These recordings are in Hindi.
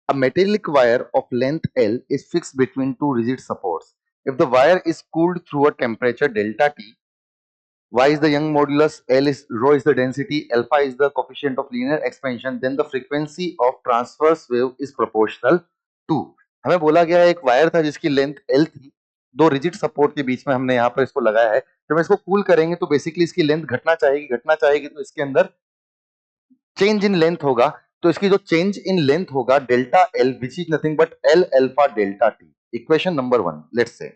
A metallic wire of length L is fixed between two rigid supports. If the wire is cooled through a temperature delta T, Y is the Young modulus, L is rho is the density, alpha is the coefficient of linear expansion, then the frequency of transverse wave is proportional to. हमें बोला गया है एक वायर था जिसकी लेंथ L थी, दो रिजिड सपोर्ट के बीच में हमने यहाँ पर इसको लगाया है. जब हम इसको कूल करेंगे तो बेसिकली इसकी लेंथ घटना चाहेगी तो इसके अंदर चेंज इन लेंथ होगा. तो इसकी जो चेंज इन लेंथ होगा delta L which is nothing but L alpha delta T. Equation number 1 let's say.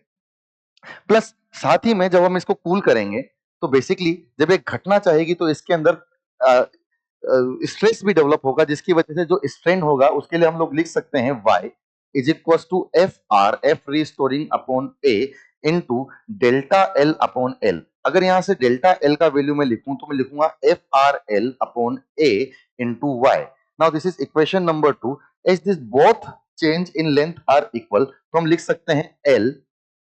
Plus साथ ही में जब हम इसको कूल करेंगे तो बेसिकली जब एक घटना चाहेगी तो इसके अंदर स्ट्रेस भी डेवलप होगा, जिसकी वजह से जो स्ट्रेन होगा उसके लिए हम लोग लिख सकते हैं y is equal to F R F restoring upon A into delta L upon L. अगर यहां से डेल्टा एल का वैल्यू मैं लिखूं तो मैं लिखूंगा F R L upon A into Y. Now this is equation number 2. As this both change in length are equal तो हम लिख सकते हैं L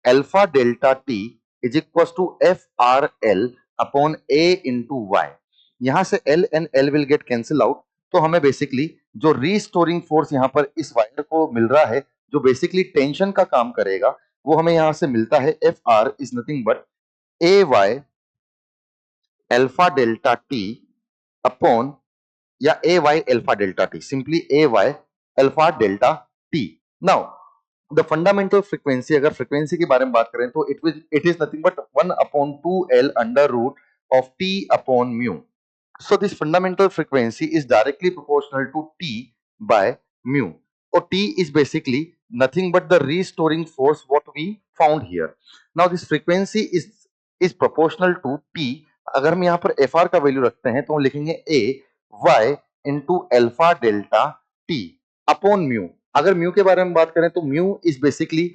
alpha delta T is equal to F R L upon A into Y. यहां से L and L will get cancel out. तो हमें बेसिकली जो रीस्टोरिंग फोर्स यहां पर इस वायर को मिल रहा है जो बेसिकली टेंशन का काम करेगा वो हमें यहां से मिलता है F R is nothing but A Y alpha delta T upon या A Y alpha delta T, simply A Y alpha delta T. Now the fundamental frequency, अगर फ्रीक्वेंसी के बारे में बात करें तो it is nothing but 1 upon 2l under root of t upon mu. So this fundamental frequency is directly proportional to T by mu. Or T is basically nothing but the restoring force what we found here. Now this frequency is proportional to T. अगर हम यहाँ पर FR का वैल्यू रखते हैं तो हम लिखेंगे A Y into alpha delta T upon mu. अगर म्यू के बारे में बात करें तो mu is basically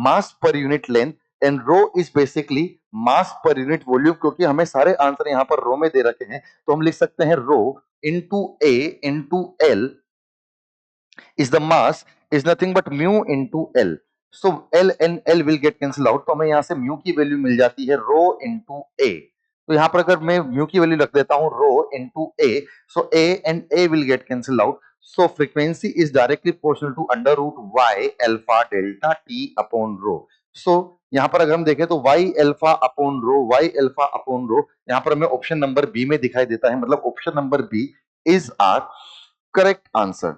mass per unit length and rho is basically mass per unit volume. क्योंकि हमें सारे आंसर यहाँ पर रो में दे रखे हैं तो हम लिख सकते हैं rho into A into L is the mass is nothing but mu into L. So L and L will get cancel out तो हमें यहाँ से म्यू की वैल्यू मिल जाती है रो इनटू ए. तो यहाँ पर अगर मैं म्यू की वैल्यू रख देता हूँ rho into A, so A and A will get cancel out. So frequency is directly proportional to under root Y alpha delta T upon rho. So यहाँ पर अगर हम देखें तो y अल्फा अपॉन रो यहाँ पर हमें ऑप्शन नंबर बी में दिखाई देता है. मतलब option number B is our correct answer.